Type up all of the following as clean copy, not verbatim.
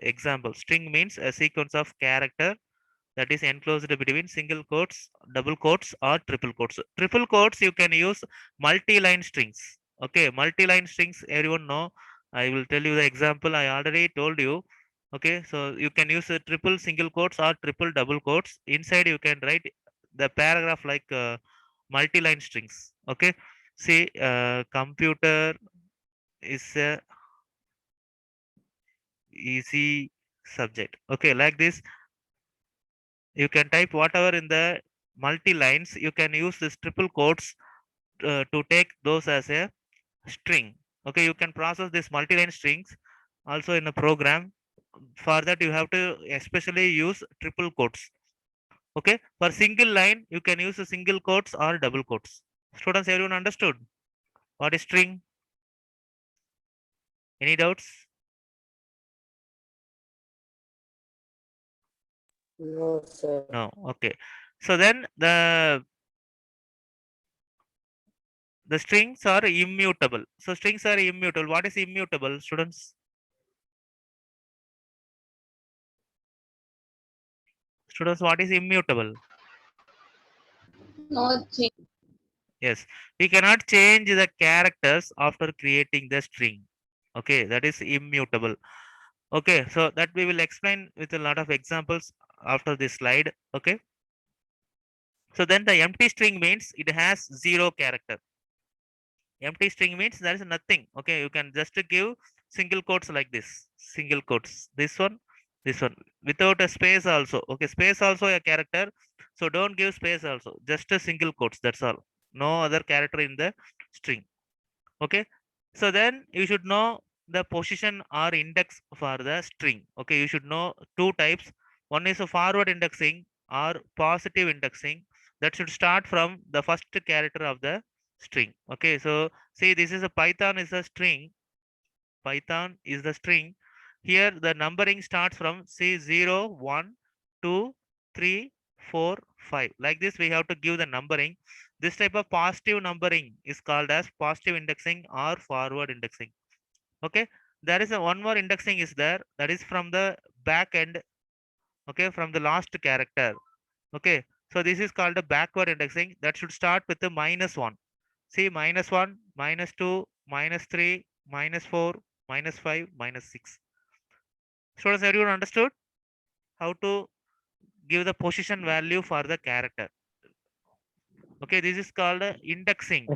example. String means a sequence of character that is enclosed between single quotes, double quotes, or triple quotes. Triple quotes you can use multi-line strings. Okay, multi-line strings everyone know. I will tell you the example. I already told you. Okay, so you can use a triple single quotes or triple double quotes. Inside you can write the paragraph like multi-line strings. Okay, see, computer is a easy subject. Okay, like this you can type whatever in the multi lines. You can use this triple quotes to take those as a string. Okay, you can process this multi-line strings also in a program. For that you have to especially use triple quotes. Okay, for single line you can use a single quotes or double quotes. Students, everyone understood what is string? Any doubts? No, sir. No. Okay, so then the strings are immutable. So strings are immutable. What is immutable, students? Students, what is immutable? No change. Yes, we cannot change the characters after creating the string. Okay, that is immutable. Okay, so that we will explain with a lot of examples after this slide. Okay, so then the empty string means it has zero character. Empty string means there is nothing. Okay, you can just give single quotes like this, single quotes, this one, without a space also. Okay, space also a character, so don't give space also, just a single quotes, that's all. No other character in the string. Okay, so then you should know the position or index for the string. Okay, you should know two types. One is a forward indexing or positive indexing, that should start from the first character of the string. Okay, so see, this is a Python is a string. Python is the string. Here the numbering starts from say 0, 1, 2, 3, 4, 5. Like this we have to give the numbering. This type of positive numbering is called as positive indexing or forward indexing. Okay, there is a one more indexing is there, that is from the back end. Okay, from the last character. Okay, so this is called a backward indexing, that should start with the -1. See, -1, -2, -3, -4, -5, -6. Students, everyone understood how to give the position value for the character? Okay, this is called indexing.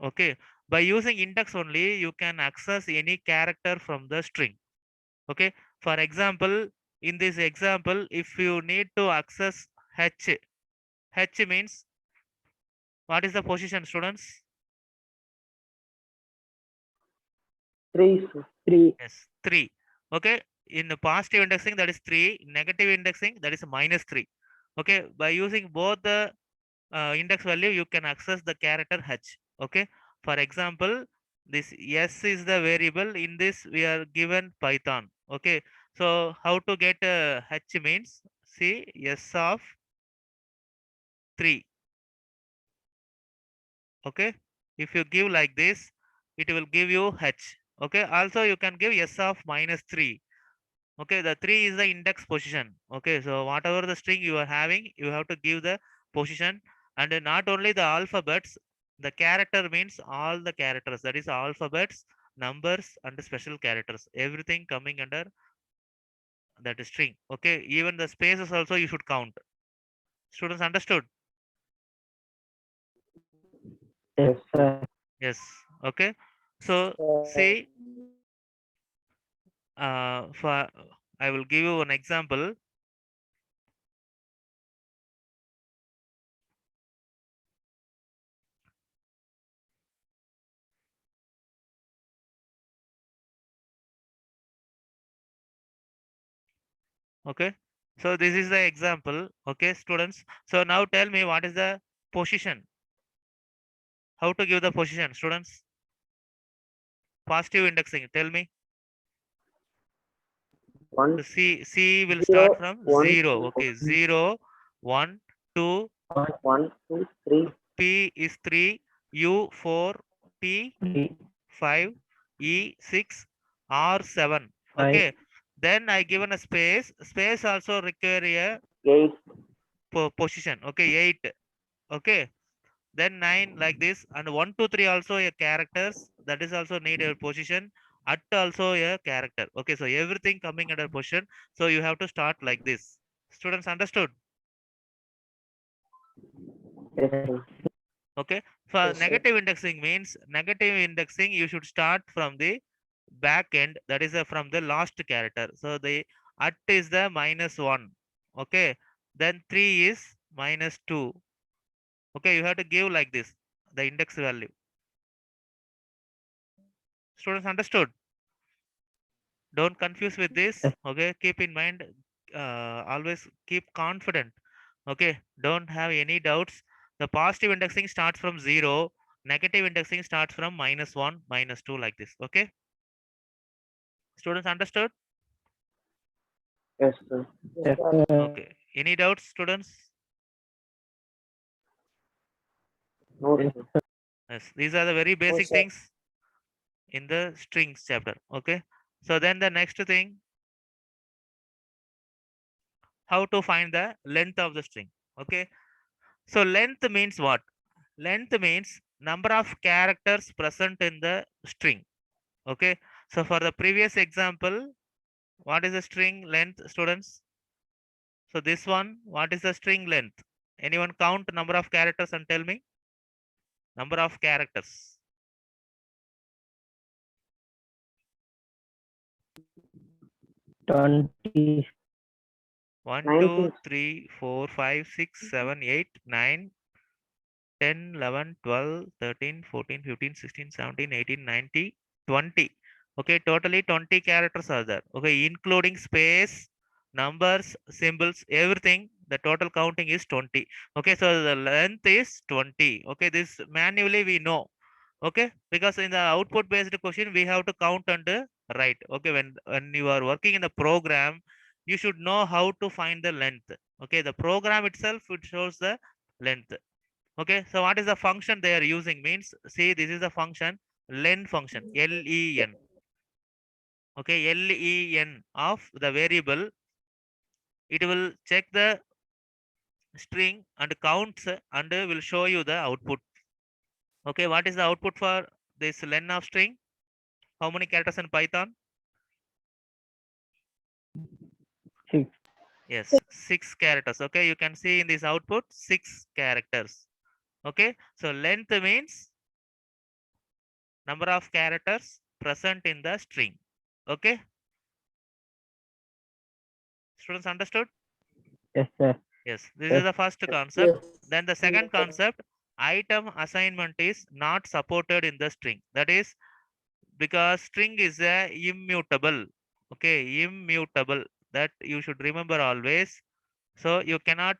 Okay, by using index only you can access any character from the string. Okay, for example, in this example, if you need to access h, h means what is the position, students? 3, sir. 3. Yes, 3. Okay, in the positive indexing that is 3, negative indexing that is -3. Okay, by using both the index value you can access the character h. Okay, for example, this s is the variable, in this we are given Python. Okay, so how to get h means, see, s of 3. Okay, if you give like this it will give you h. Okay, also you can give s of -3. Okay, the 3 is the index position. Okay, so whatever the string you are having, you have to give the position. And not only the alphabets, the character means all the characters, that is alphabets, numbers, and special characters, everything coming under that string. Okay, even the spaces also you should count. Students, understood? Yes, sir. Yes. Okay, so see, for I will give you an example. Okay, so this is the example. Okay, students, so now tell me what is the position, how to give the position, students? Positive indexing, tell me. 1, So c will start 0, from 1, 0. 2, Okay, 0, 1, 2, 1, 2, 3, p is 3, u 4, t 3, 5, e 6, r 7. 5. Okay, Then I given a space. Space also require a 8, position. Okay, 8. Okay. Then 9 like this, and 1, 2, 3 also a characters, that is also need a position. At also a character. Okay, so everything coming under position. So you have to start like this. Students understood? yes, sir. Okay. For Yes, sir. negative indexing means negative indexing, you should start from the back end, that is from the last character. So the at is the -1. Okay. Then 3 is -2. Okay, you have to give like this the index value. Students understood? Don't confuse with this. Yes. Okay, keep in mind, always keep confident. Okay, don't have any doubts. The positive indexing starts from 0, negative indexing starts from -1, -2 like this. Okay, students understood? Yes, sir. Yes, sir. Okay, any doubts, students? No, sir. Yes, these are the very No, basic sir. things in the strings chapter. Okay, so then the next thing, how to find the length of the string. Okay, so length means what? Length means number of characters present in the string. Okay, so for the previous example, what is the string length, students? So this one, what is the string length? Anyone count number of characters and tell me? Number of characters. 20. 1, 2, 19. 3, 4, 5, 6, 7, 8, 9, 10, 11, 12, 13, 14, 15, 16, 17, 18, 19, 20. Okay, totally 20 characters are there. Okay, including space, numbers, symbols, everything. The total counting is 20. Okay, so the length is 20. Okay, this manually we know. Okay, because in the output based question, we have to count and write. Okay, when you are working in the program, you should know how to find the length. Okay, the program itself, it shows the length. Okay, so what is the function they are using means, see, this is the function, len function, len. Okay, len of the variable, it will check the string and counts and will show you the output. Okay, what is the output for this len of string? How many characters in Python? 6. Yes, 6 characters. Okay, you can see in this output 6 characters. Okay, so length means number of characters present in the string. Okay, students understood? Yes, sir. Yes, this is Yes. the first concept. Yes. Then the second concept, item assignment is not supported in the string. That is because string is a immutable. Okay, immutable. That you should remember always. So you cannot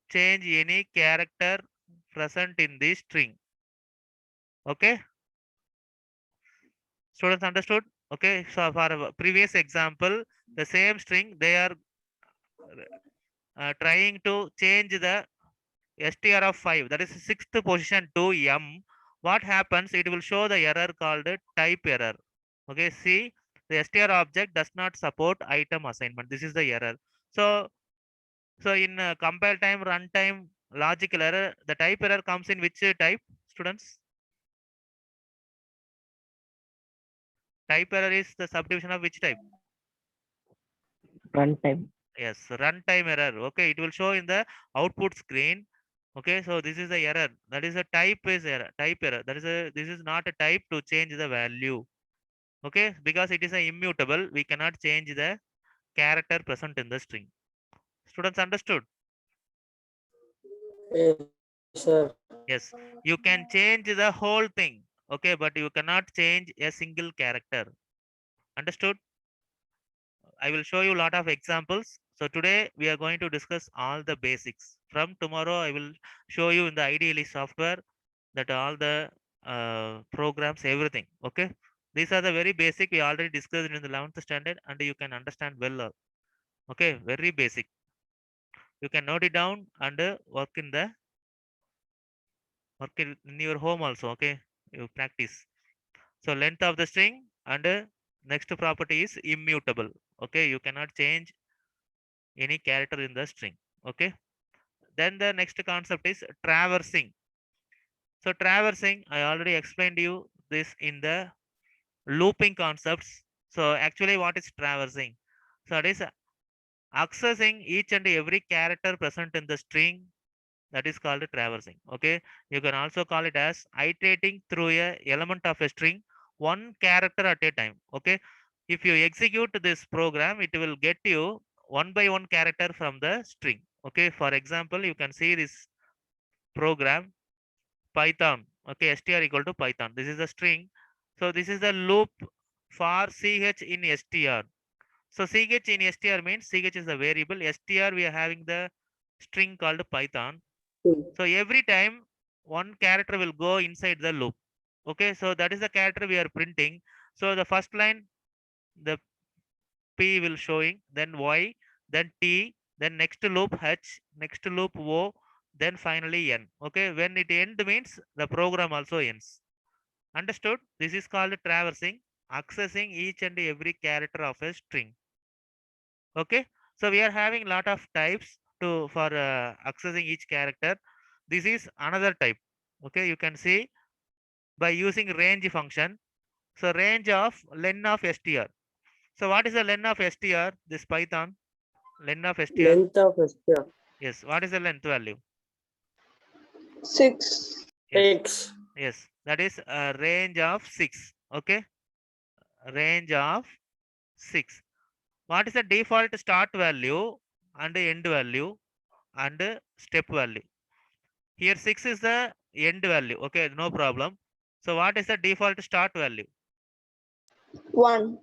change any character present in the string. Okay, students understood? Okay, so for a previous example, the same string, they are trying to change the str of 5, that is sixth position to m. What happens, it will show the error called type error. Okay, see, the str object does not support item assignment, this is the error. So in compile time, runtime, logical error, the type error comes in which type, students? Type error is the subdivision of which type? Runtime. Yes, runtime error. Okay, it will show in the output screen. Okay, so this is the error, that is a type is error, type error, that is a, this is not a type to change the value. Okay, because it is a immutable, we cannot change the character present in the string. Students understood? Yes, sir. Yes, you can change the whole thing. Okay, but you cannot change a single character. Understood? I will show you a lot of examples. So today we are going to discuss all the basics. From tomorrow, I will show you in the Ideally software that all the programs, everything. Okay. These are the very basic. We already discussed in the 11th standard and you can understand well. Okay. Very basic. You can note it down and work in your home also. Okay. You practice. So length of the string and next property is immutable. Okay, you cannot change any character in the string. Okay, then the next concept is traversing. So traversing, I already explained you this in the looping concepts. So actually what is traversing? So it is accessing each and every character present in the string, that is called traversing. Okay, you can also call it as iterating through a element of a string, one character at a time. Okay, if you execute this program, it will get you one by one character from the string. Okay, for example, you can see this program Python. Okay, str equal to Python. This is the string. So this is the loop for ch in str. So ch in str means ch is the variable. Str we are having the string called Python. So every time one character will go inside the loop. Okay, so that is the character we are printing. So the first line, the P will showing, then Y, then T, then next loop H, next loop O, then finally N. Okay, when it end means the program also ends. Understood? This is called traversing, accessing each and every character of a string. Okay, so we are having lot of types to for accessing each character. This is another type. Okay, you can see by using range function. So range of len of str. So what is the len of str? This Python len of str. Length of str. Yes. What is the length value? 6. Yes. X. Yes. That is a range of 6. Okay. Range of 6. What is the default start value and end value and step value? Here 6 is the end value. Okay. No problem. So what is the default start value? 1.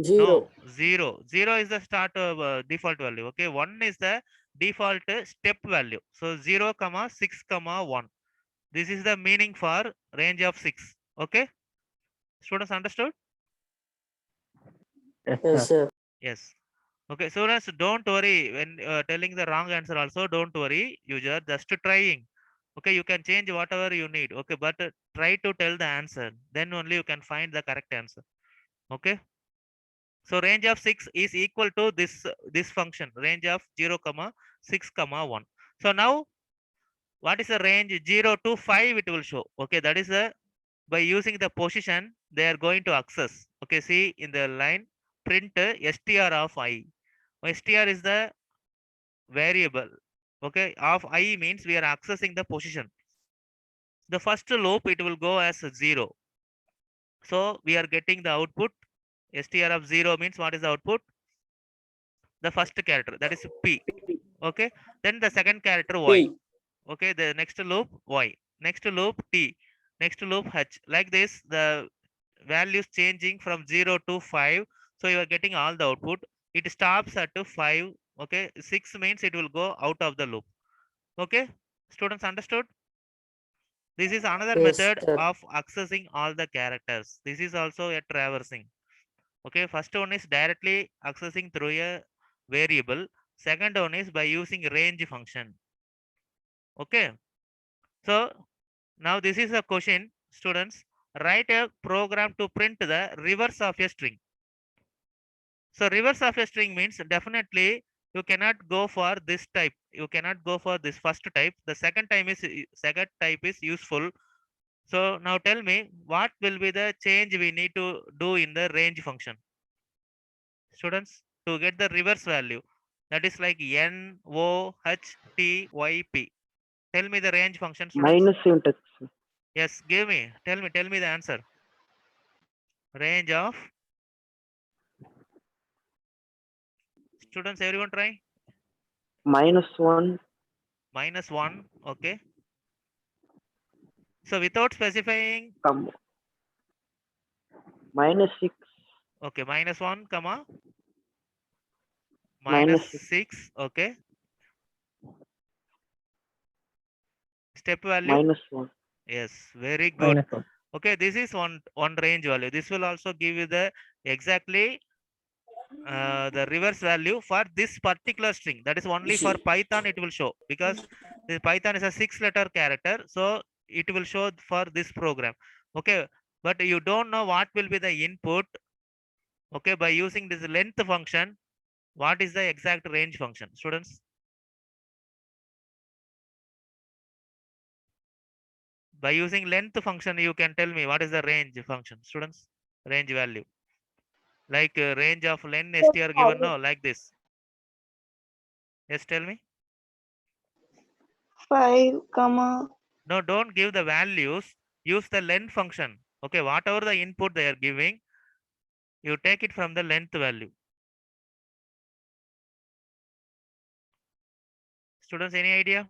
Zero. No, 0. 0 is the start of default value. Okay. 1 is the default step value. So 0, comma 6, comma 1. This is the meaning for range of 6. Okay. Students understood? Yes, Yes, sir. sir. Yes. Okay. Students, don't worry when telling the wrong answer also. Don't worry. You just trying. Okay. You can change whatever you need. Okay. But try to tell the answer. Then only you can find the correct answer. Okay. So range of 6 is equal to this function, range of 0, comma 6, comma 1. So now what is the range? 0 to 5 it will show. Okay, that is the by using the position they are going to access. Okay, see in the line print str of I. Str is the variable. Okay, of I means we are accessing the position. The first loop it will go as 0. So we are getting the output. Str of 0 means what is the output? The first character, that is P. Okay, then the second character Y. P. Okay, the next loop Y, next loop T, next loop H. Like this, the values changing from 0 to 5. So you are getting all the output. It stops at 5. Okay, 6 means it will go out of the loop. Okay, students understood? This is another Yes, method sir. of accessing all the characters. This is also a traversing. Okay, first one is directly accessing through a variable. Second one is by using range function. Okay, so now this is a question, students. Write a program to print the reverse of a string. So reverse of a string means definitely you cannot go for this type. You cannot go for this first type. The second type is useful. So now tell me what will be the change we need to do in the range function, students, to get the reverse value. That is like N O H T Y P. Tell me the range function, students. Minus syntax. Yes, give me. Tell me the answer. Range of, students, everyone try. -1. -1. Okay. So without specifying, -6. okay, -1, comma -6. -6. Okay. Step value. -1. Yes, very good. -1. Okay, this is one range value. This will also give you the exactly the reverse value for this particular string. That is only for Python it will show, because the Python is a 6-letter character, so it will show for this program. Okay, but you don't know what will be the input Okay, by using this length function, what is the exact range function, students? By using length function, you can tell me what is the range function, students? Range value. Like range of len str given, no, like this. Yes, tell me. 5, comma, No, don't give the values. Use the len function. Okay, whatever the input they are giving, you take it from the length value. Students, any idea?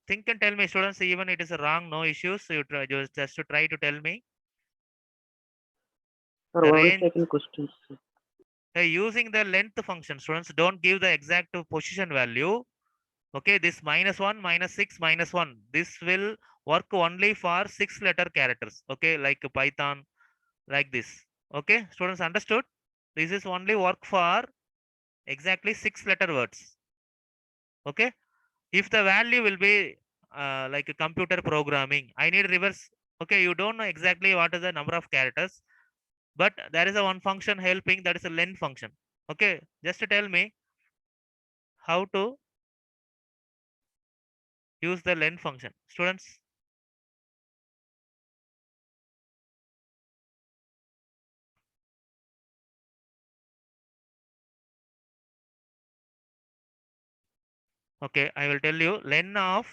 Think and tell me, students, even it is wrong, no issues. So you try just to try to tell me Sir, the one range. second question, sir. Using the length function, students, don't give the exact position value. Okay, this -1, -6, -1. This will work only for 6-letter characters. Okay, like Python, like this. Okay, students, understood? This is only work for exactly 6-letter words. Okay, if the value will be like a computer programming, I need reverse. Okay, you don't know exactly what is the number of characters, but there is a one function helping, that is a len function. Okay, just to tell me how to use the len function, students. Okay, I will tell you len of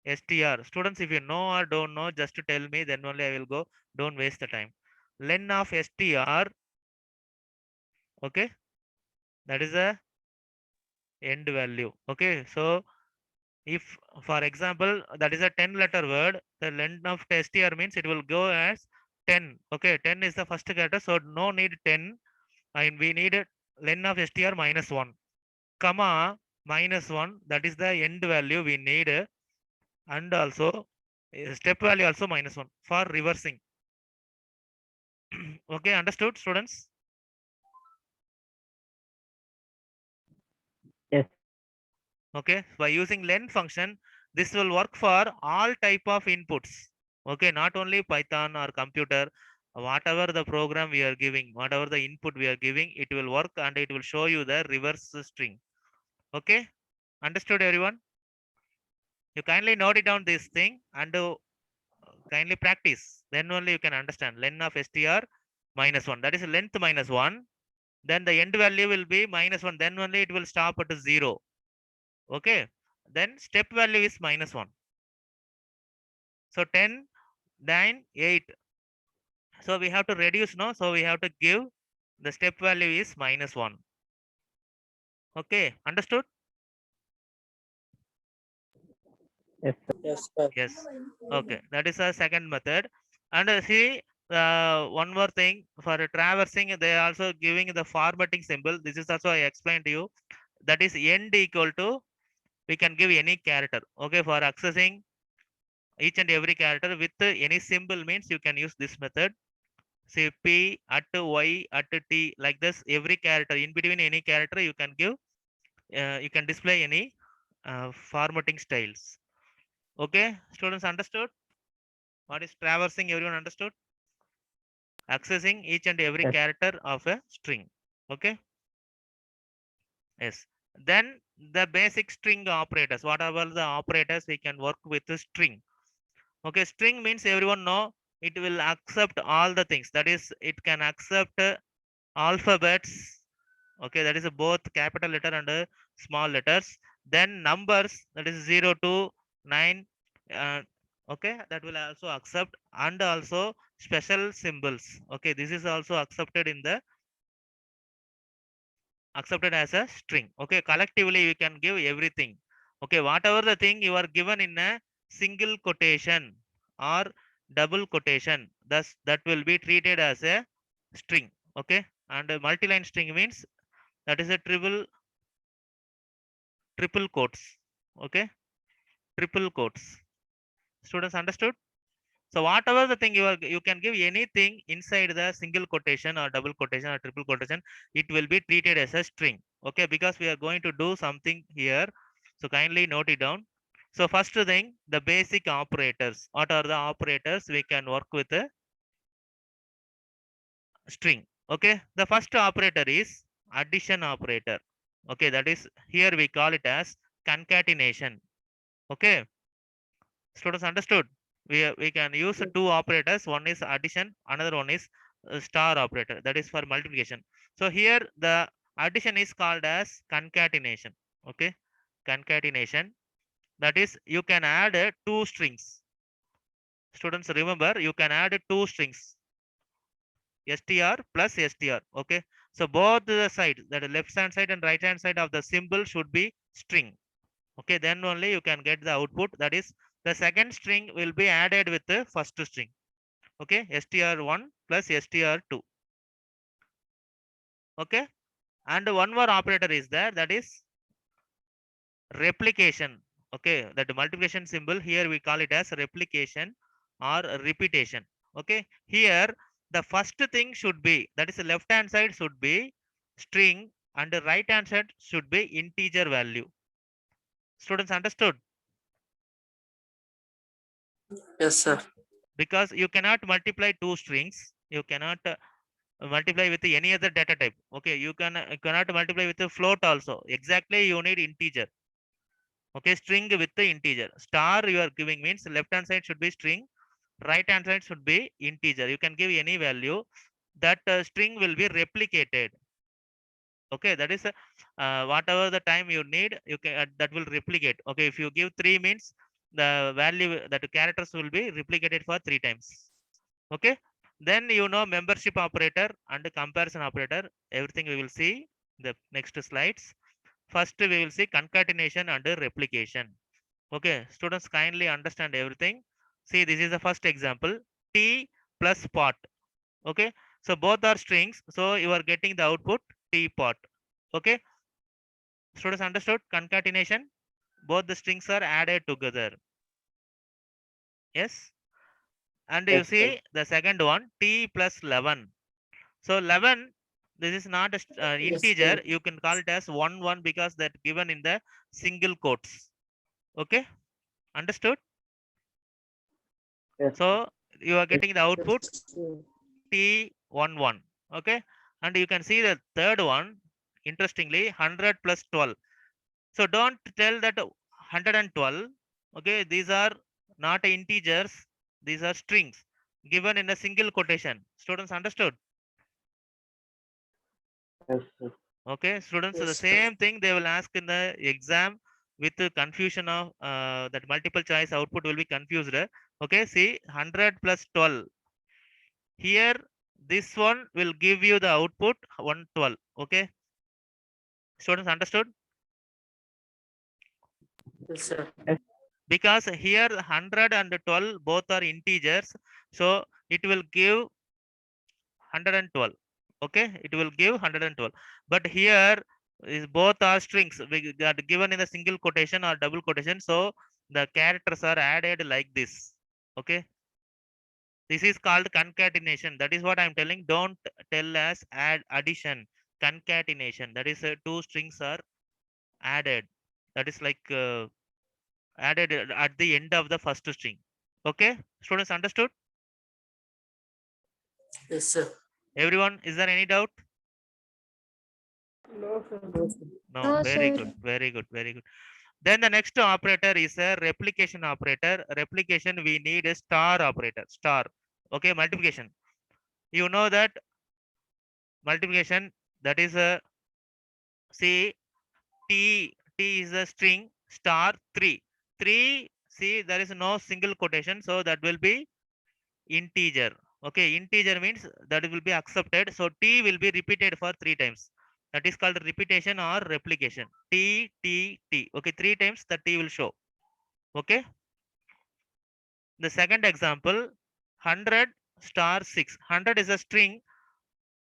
str. Students, if you know or don't know, just to tell me, then only I will go. Don't waste the time. Len of str. Okay, that is a end value. Okay, so if, for example, that is a 10-letter word, the length of str means it will go as 10. Okay, 10 is the first character, so no need 10, and we need len of str -1, comma -1. That is the end value we need, and also step value also -1 for reversing. Okay, understood, students? Yes. Okay, by using len function, this will work for all type of inputs. Okay, not only Python or computer, whatever the program we are giving, whatever the input we are giving, it will work and it will show you the reverse string. Okay, understood, everyone? You kindly note it down this thing and kindly practice, then only you can understand. Len of str -1, that is length -1, then the end value will be -1, then only it will stop at 0. Okay, then step value is -1. So 10, 9, 8. So we have to reduce, no? So we have to give the step value is -1. Okay, understood? Yes, sir. Yes, sir. Yes. Okay, that is a second method. And see, one more thing, for traversing, they are also giving the formatting symbol. This is also I explained to you. That is end equal to, we can give any character. Okay, for accessing each and every character with any symbol means you can use this method. Say P at Y at T, like this. Every character in between any character you can give. You can display any formatting styles. Okay, students, understood? What is traversing? Everyone understood? Accessing each and every Yes. character of a string. Okay. Yes. Then the basic string operators. Whatever the operators we can work with the string. Okay, string means everyone know it will accept all the things. That is, it can accept alphabets. Okay, that is both capital letter and small letters. Then numbers, that is 0 to 9. Uh, okay, that will also accept, and also special symbols. Okay, this is also accepted in the accepted as a string. Okay, collectively we can give everything. Okay, whatever the thing you are given in a single quotation or double quotation, thus that will be treated as a string. Okay, and a multi-line string means that is a triple quotes. Okay, triple quotes. Students, understood? So whatever the thing you can give anything inside the single quotation or double quotation or triple quotation, it will be treated as a string. Okay, because we are going to do something here, so kindly note it down. So first thing, the basic operators. What are the operators we can work with a string? Okay, the first operator is addition operator. Okay, that is here we call it as concatenation. Okay, students understood? We can use two operators. One is addition, another one is star operator. That is for multiplication. So here the addition is called as concatenation. Okay, concatenation. That is you can add two strings. Students remember you can add two strings. str plus str. Okay, so both the sides, that is left hand side and right hand side of the symbol should be string. Okay, then only you can get the output. That is the second string will be added with the first string. Okay, str1 plus str2. Okay, and one more operator is there, that is replication. Okay, that multiplication symbol here we call it as replication or repetition. Okay, here the first thing should be, that is the left hand side should be string and the right hand side should be integer value. Students understood? Yes, sir. Because you cannot multiply two strings, you cannot multiply with any other data type. Okay, you cannot multiply with a float also. Exactly, you need integer. Okay, string with the integer. Star you are giving means left hand side should be string, right hand side should be integer. You can give any value. That string will be replicated. Okay, that is whatever the time you need, you can that will replicate. Okay, if you give 3 means the value, that characters will be replicated for 3 times. Okay, then you know membership operator and comparison operator. Everything we will see the next slides. First we will see concatenation and replication. Okay, students kindly understand everything. See, this is the first example, t plus pot. Okay, so both are strings, so you are getting the output t pot. Okay, students understood concatenation? Both the strings are added together. Yes, and you Yes, sir. see the second one, t plus 11. So 11, this is not a Yes, integer. sir. You can call it as 1 because that given in the single quotes. Okay, understood? Yes, So you are getting the output yes, sir. t11. Okay, and you can see the third one. Interestingly, 100 plus 12. So don't tell that 112. Okay, these are not integers. These are strings given in a single quotation. Students understood? Yes, sir. Okay, students, so the Yes, sir. same thing they will ask in the exam with the confusion of that multiple choice output will be confused. Okay, see 100 plus 12. Here, this one will give you the output 112. Okay, students understood? Yes, sir. Because here 100 and 12 both are integers, so it will give 112. Okay, it will give 112. But here is both are strings that given in a single quotation or double quotation, so the characters are added like this. Okay, this is called concatenation. That is what I'm telling. Don't tell as add addition. Concatenation, that is two strings are added. That is like added at the end of the first string. Okay, students understood? Yes, sir. Everyone, is there any doubt? No, sir. No, sir. No, No, very sir. good, very good, very good. Then the next operator is a replication operator. Replication, we need a star operator, star. Okay, multiplication. You know that multiplication, that is a, see, t is a string, star 3. 3, see, there is no single quotation, so that will be integer. Okay, integer means that will be accepted. So t will be repeated for 3 times. That is called repetition or replication. T, T, T. Okay, 3 times the t will show. Okay. The second example, 100 star 6. 100 is a string.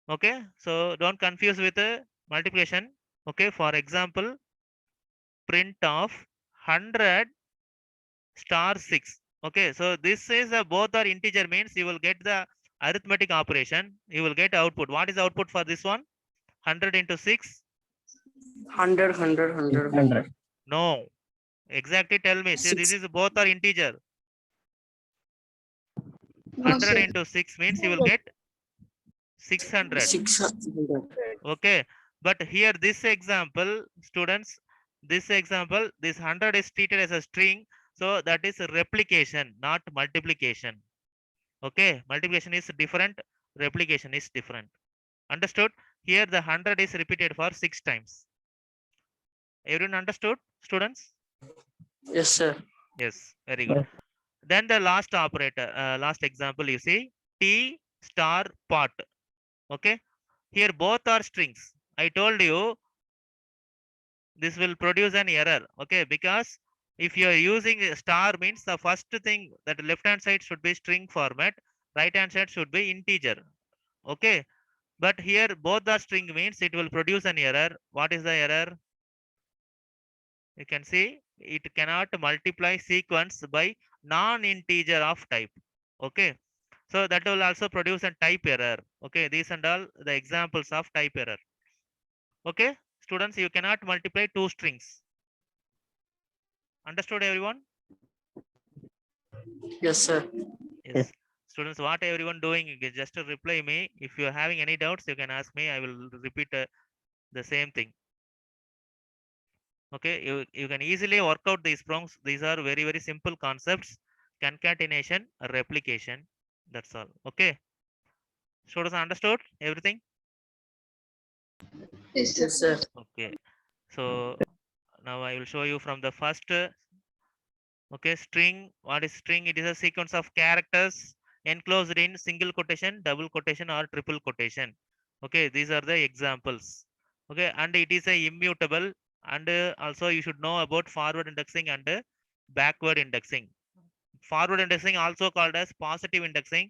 Okay, so don't confuse with a multiplication. Okay, for example, print of 100 star 6. Okay, so this is a both are integer means you will get the arithmetic operation. You will get output. What is the output for this one? 100 into 6? 100, 100, 100, 100. No. Exactly tell me. See, this Six. is both are integer. No, 100 sir. into 6 means you will get 600. 600. Okay. But here this example, students, this example, this 100 is treated as a string. So that is a replication, not multiplication. Okay. Multiplication is different. Replication is different. Understood? Here the 100 is repeated for 6 times. Everyone understood, students? Yes, sir. Yes. Very good. Then the last operator, last example you see, T star pot. Okay. Here both are strings. I told you this will produce an error. Okay. Because if you are using a star means the first thing that left hand side should be string format, right hand side should be integer. Okay. But here both are string means it will produce an error. What is the error? You can see it cannot multiply sequence by non-integer of type. Okay. So that will also produce a type error. Okay. These and all the examples of type error. Okay. Students, you cannot multiply two strings. Understood everyone? Yes, sir. Yes. Students, what everyone doing? You can just reply me. If you are having any doubts, you can ask me. I will repeat the same thing. Okay. You can easily work out these prongs. These are very, very simple concepts. Concatenation, replication. That's all. Okay. Students understood everything? Yes, sir. Yes, sir. Okay. So now I will show you from the first okay string. What is string? It is a sequence of characters enclosed in single quotation, double quotation, or triple quotation. Okay, these are the examples. Okay, and it is a immutable, and also you should know about forward indexing and backward indexing. Forward indexing also called as positive indexing.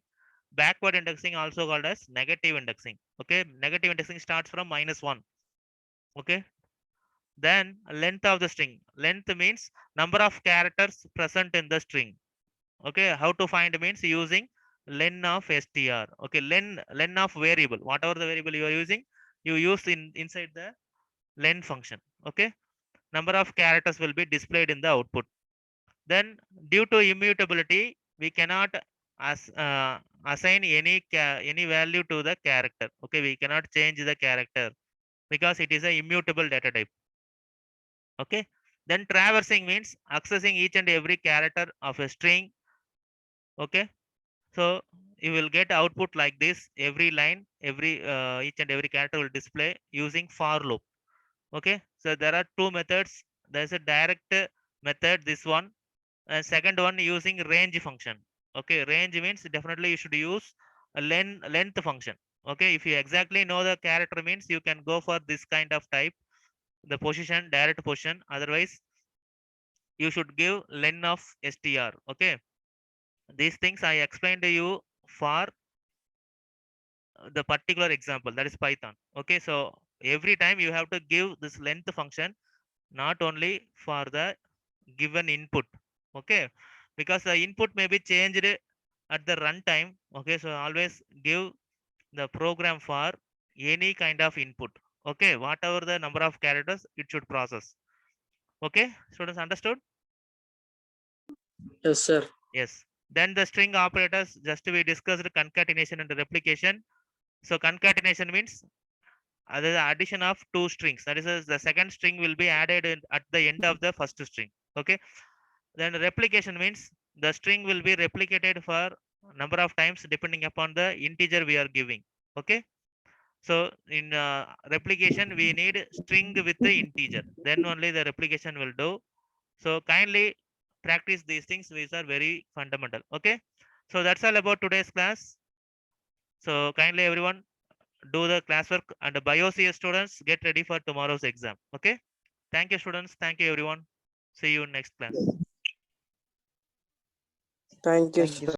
Backward indexing also called as negative indexing. Okay, negative indexing starts from -1. Okay, then length of the string. Length means number of characters present in the string. Okay, how to find means using len of str. Okay, len of variable. Whatever the variable you are using, you use inside the len function. Okay, number of characters will be displayed in the output. Then due to immutability, we cannot assign any value to the character. Okay, we cannot change the character because it is a immutable data type. Okay, then traversing means accessing each and every character of a string. Okay, so you will get output like this. Every line, every each and every character will display using for loop. Okay, so there are two methods. There's a direct method, this one, and second one using range function. Okay, range means definitely you should use a length function. Okay, if you exactly know the character means you can go for this kind of type, the position, direct position. Otherwise you should give len of str. Okay, these things I explained to you for the particular example, that is Python. Okay, so every time you have to give this length function, not only for the given input. Okay, because the input may be changed at the runtime. Okay, so always give the program for any kind of input. Okay, whatever the number of characters it should process. Okay, students understood? Yes, sir. Yes. Then the string operators, just we discussed concatenation and replication. So concatenation means the addition of two strings. That is, the second string will be added at the end of the first string. Okay. Then replication means the string will be replicated for number of times depending upon the integer we are giving. Okay. So in replication, we need string with the integer. Then only the replication will do. So kindly practice these things. These are very fundamental. Okay. So that's all about today's class. So kindly everyone do the classwork, and the BioCS students get ready for tomorrow's exam. Okay. Thank you, students. Thank you, everyone. See you in next class. Thank you, sir.